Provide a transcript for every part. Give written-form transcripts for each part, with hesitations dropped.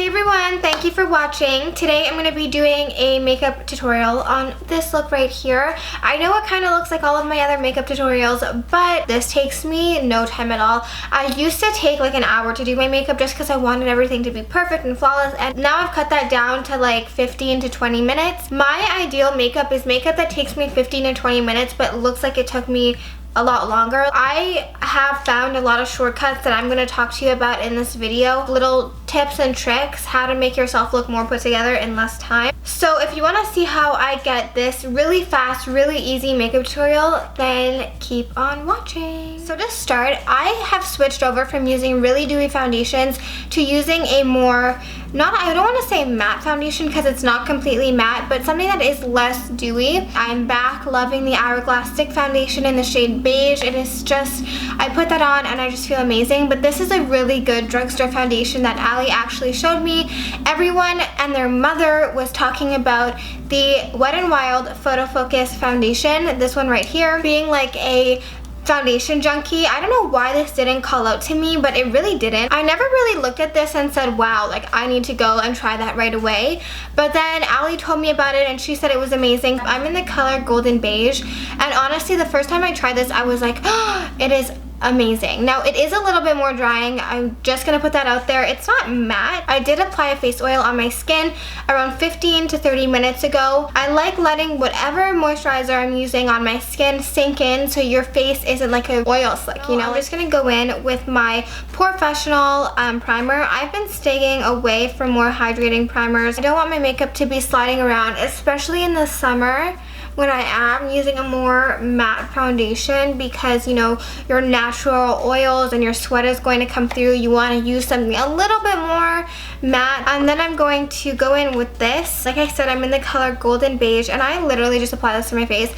Hey everyone, thank you for watching. Today I'm going to be doing a makeup tutorial on this look right here. I know it kind of looks like all of my other makeup tutorials, but this takes me no time at all. I used to take like an hour to do my makeup just because I wanted everything to be perfect and flawless, and now I've cut that down to like 15 to 20 minutes. My ideal makeup is makeup that takes me 15 to 20 minutes but looks like it took me a lot longer. I have found a lot of shortcuts that I'm going to talk to you about in this video. Little tips and tricks, how to make yourself look more put together in less time. So if you want to see how I get this really fast, really easy makeup tutorial, then keep on watching. So to start, I have switched over from using really dewy foundations to using a more, I don't want to say matte foundation because it's not completely matte, but something that is less dewy. I'm back loving the Hourglass Stick Foundation in the shade Beige. It is just, I put that on and I just feel amazing, but this is a really good drugstore foundation that Ali actually showed me. Everyone and their mother was talking about the Wet n Wild Photo Focus foundation, this one right here, being like a foundation junkie. I don't know why this didn't call out to me, but it really didn't. I never really looked at this and said, wow, like I need to go and try that right away. But then Ali told me about it and she said it was amazing. I'm in the color Golden Beige, and honestly the first time I tried this I was like, oh, it is amazing. Now it is a little bit more drying. I'm just gonna put that out there. It's not matte. I did apply a face oil on my skin around 15 to 30 minutes ago. I like letting whatever moisturizer I'm using on my skin sink in so your face isn't like an oil slick, you know? I'm just gonna go in with my Professional primer. I've been staying away from more hydrating primers. I don't want my makeup to be sliding around, especially in the summer when I am using a more matte foundation, because you know your natural oils and your sweat is going to come through. You want to use something a little bit more matte. And then I'm going to go in with this. Like I said, I'm in the color Golden Beige, and I literally just apply this to my face.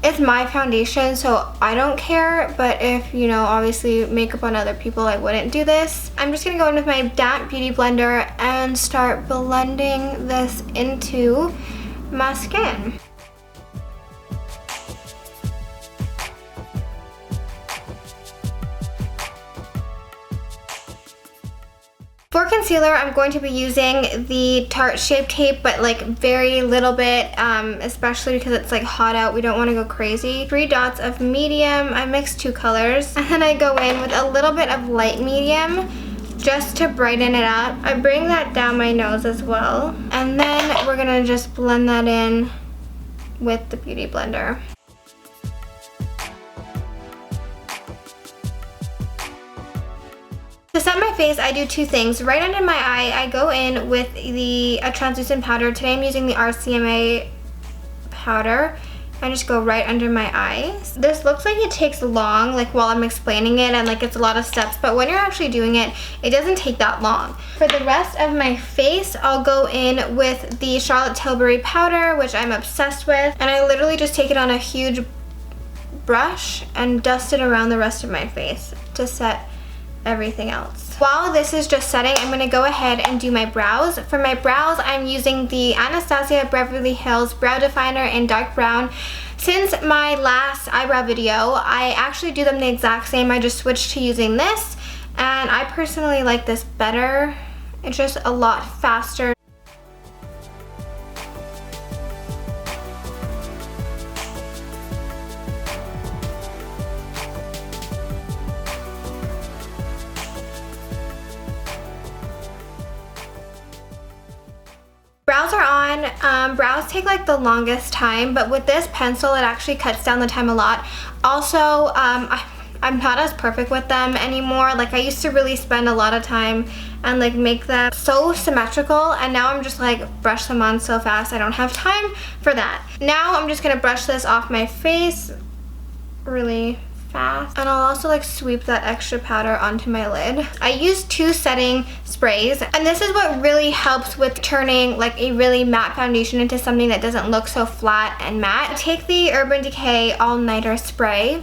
It's my foundation, so I don't care, but if, you know, obviously makeup on other people, I wouldn't do this. I'm just gonna go in with my damp beauty blender and start blending this into my skin. For concealer, I'm going to be using the Tarte Shape Tape, but like very little bit, especially because it's like hot out. We don't want to go crazy. 3 dots of medium. I mixed 2 colors. And then I go in with a little bit of light medium just to brighten it up. I bring that down my nose as well. And then we're going to just blend that in with the Beauty Blender. To set my face, I do 2 things. Right under my eye, I go in with a translucent powder. Today I'm using the RCMA powder. I just go right under my eyes. This looks like it takes long, like while I'm explaining it, and like it's a lot of steps, but when you're actually doing it, it doesn't take that long. For the rest of my face, I'll go in with the Charlotte Tilbury powder, which I'm obsessed with, and I literally just take it on a huge brush and dust it around the rest of my face to set everything else. While this is just setting, I'm going to go ahead and do my brows. For my brows, I'm using the Anastasia Beverly Hills Brow Definer in dark brown. Since my last eyebrow video, I actually do them the exact same. I just switched to using this, and I personally like this better. It's just a lot faster. Brows are on. Brows take like the longest time, but with this pencil it actually cuts down the time a lot. Also, I'm not as perfect with them anymore. Like I used to really spend a lot of time and like make them so symmetrical, and now I'm just like brush them on so fast. I don't have time for that. Now I'm just gonna brush this off my face really fast, and I'll also like sweep that extra powder onto my lid. I use 2 setting sprays, and this is what really helps with turning like a really matte foundation into something that doesn't look so flat and matte. I take the Urban Decay All Nighter spray,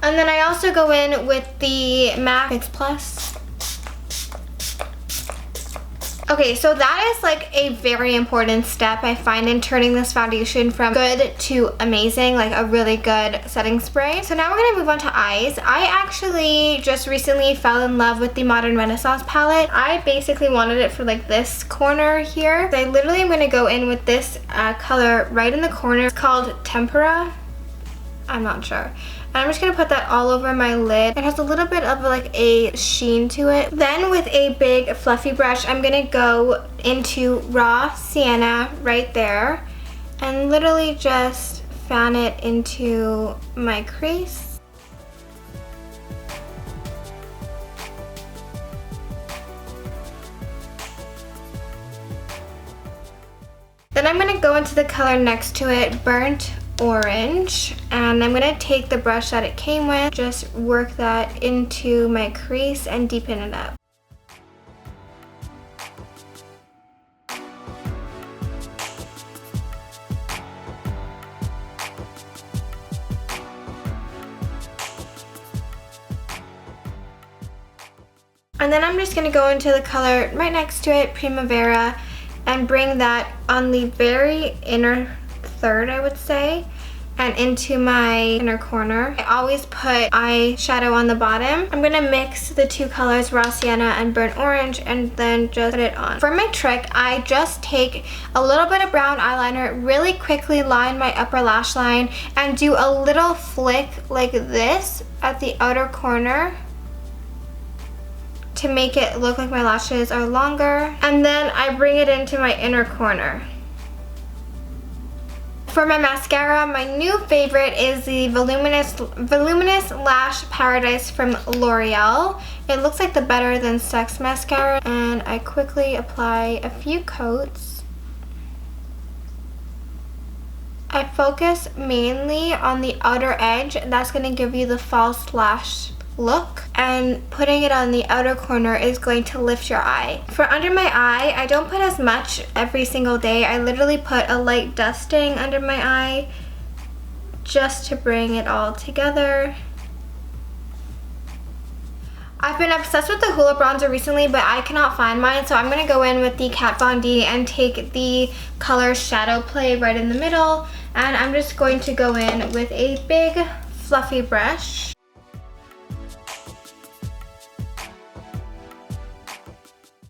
and then I also go in with the MAC Fix Plus. Okay, so that is like a very important step I find in turning this foundation from good to amazing, like a really good setting spray. So now we're gonna move on to eyes. I actually just recently fell in love with the Modern Renaissance palette. I basically wanted it for like this corner here. I literally am gonna go in with this color right in the corner. It's called Tempera. I'm not sure. I'm just gonna put that all over my lid. It has a little bit of like a sheen to it. Then with a big fluffy brush, I'm gonna go into raw sienna right there and literally just fan it into my crease. Then I'm gonna go into the color next to it, Burnt Orange, and I'm gonna take the brush that it came with, just work that into my crease and deepen it up. And then I'm just gonna go into the color right next to it, Primavera, and bring that on the very inner third, I would say, and into my inner corner. I always put eyeshadow on the bottom. I'm gonna mix the two colors, raw sienna and burnt orange, and then just put it on. For my trick, I just take a little bit of brown eyeliner, really quickly line my upper lash line, and do a little flick like this at the outer corner to make it look like my lashes are longer, and then I bring it into my inner corner. For my mascara, my new favorite is the Voluminous Lash Paradise from L'Oreal. It looks like the Better Than Sex mascara, and I quickly apply a few coats. I focus mainly on the outer edge. That's going to give you the false lash look, and putting it on the outer corner is going to lift your eye. For under my eye, I don't put as much every single day. I literally put a light dusting under my eye just to bring it all together. I've been obsessed with the Hoola bronzer recently, but I cannot find mine, so I'm going to go in with the Kat Von D and take the color Shadow Play right in the middle, and I'm just going to go in with a big fluffy brush.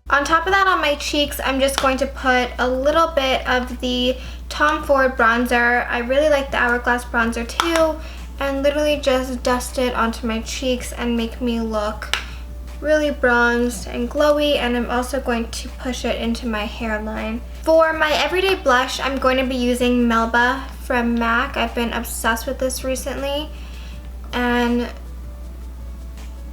On top of that, on my cheeks, I'm just going to put a little bit of the Tom Ford bronzer. I really like the Hourglass bronzer too, and literally just dust it onto my cheeks and make me look really bronzed and glowy, and I'm also going to push it into my hairline. For my everyday blush, I'm going to be using Melba from MAC. I've been obsessed with this recently, and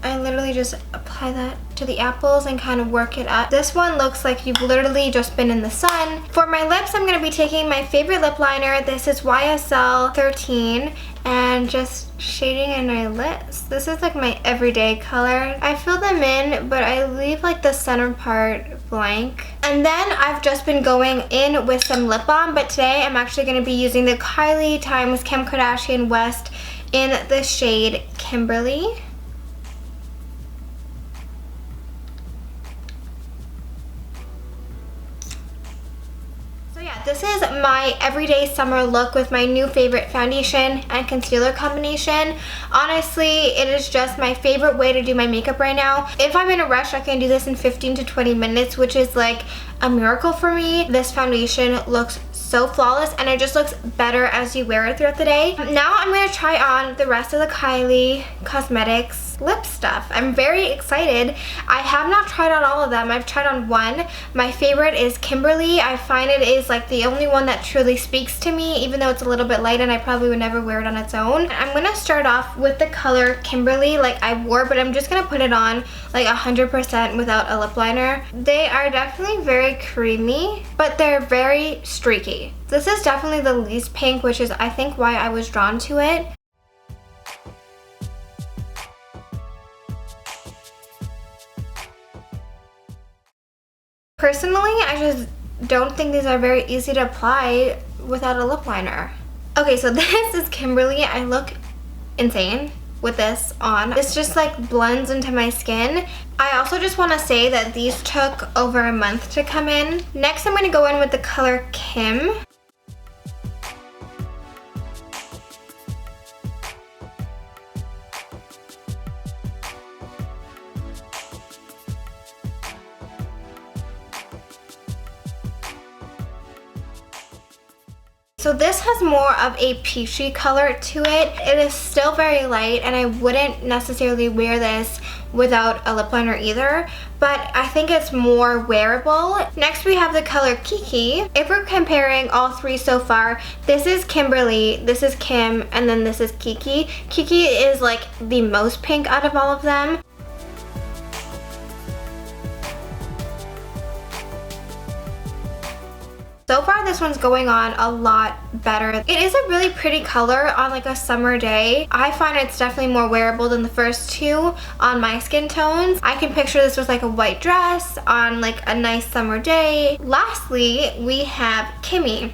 I literally just apply that to the apples and kind of work it up. This one looks like you've literally just been in the sun. For my lips, I'm going to be taking my favorite lip liner. This is YSL 13, and just shading in my lips. This is like my everyday color. I fill them in, but I leave like the center part blank. And then I've just been going in with some lip balm, but today I'm actually going to be using the Kylie times Kim Kardashian West in the shade Kimberly. This is my everyday summer look with my new favorite foundation and concealer combination. Honestly, it is just my favorite way to do my makeup right now. If I'm in a rush, I can do this in 15 to 20 minutes, which is like a miracle for me. This foundation looks so flawless, and it just looks better as you wear it throughout the day. Now I'm going to try on the rest of the Kylie Cosmetics lip stuff. I'm very excited. I have not tried on all of them. I've tried on one. My favorite is Kimberly. I find it is like the only one that truly speaks to me, even though it's a little bit light and I probably would never wear it on its own. I'm going to start off with the color Kimberly like I wore, but I'm just going to put it on like 100% without a lip liner. They are definitely very creamy, but they're very streaky. This is definitely the least pink, which is I think why I was drawn to it. Personally, I just don't think these are very easy to apply without a lip liner. Okay, so this is Kimberly. I look insane. with this on. This just like blends into my skin. I also just want to say that these took over a month to come in. Next, I'm going to go in with the color Kim. So this has more of a peachy color to it. It is still very light, and I wouldn't necessarily wear this without a lip liner either, but I think it's more wearable. Next we have the color Kiki. If we're comparing all three so far, this is Kimberly, this is Kim, and then this is Kiki. Kiki is like the most pink out of all of them. So far this one's going on a lot better. It is a really pretty color on like a summer day. I find it's definitely more wearable than the first two on my skin tones. I can picture this with like a white dress on like a nice summer day. Lastly, we have Kimmy.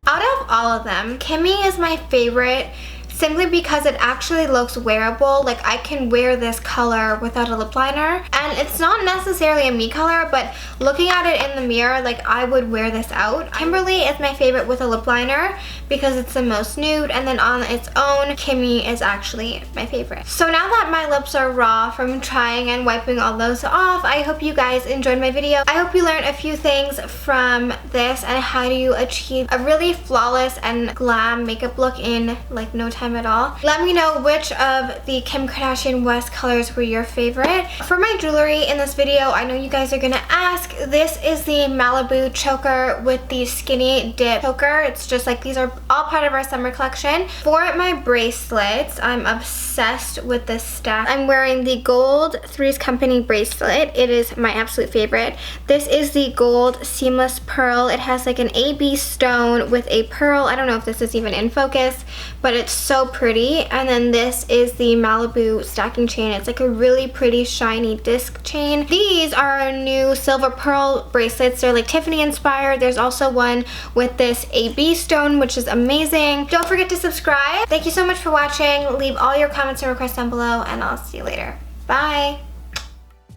Out of all of them, Kimmy is my favorite simply because it actually looks wearable. Like I can wear this color without a lip liner, and it's not necessarily a me color, but looking at it in the mirror, like I would wear this out. Kimberly is my favorite with a lip liner because it's the most nude, and then on its own, Kimmy is actually my favorite. So now that my lips are raw from trying and wiping all those off, I hope you guys enjoyed my video. I hope you learned a few things from this and how do you achieve a really flawless and glam makeup look in like no time at all. Let me know which of the Kim Kardashian West colors were your favorite. For my jewelry in this video, I know you guys are gonna ask, this is the Malibu choker with the skinny dip choker. It's just like these are all part of our summer collection. For my bracelets, I'm obsessed with this stack. I'm wearing the gold Three's Company bracelet. It is my absolute favorite. This is the gold seamless pearl. It has like an AB stone with a pearl. I don't know if this is even in focus, but it's so pretty. And then this is the Malibu stacking chain. It's like a really pretty shiny disc chain. These are our new silver pearl bracelets. They're like Tiffany inspired. There's also one with this AB stone, which is amazing. Don't forget to subscribe. Thank you so much for watching. Leave all your comments and requests down below, and I'll see you later. Bye.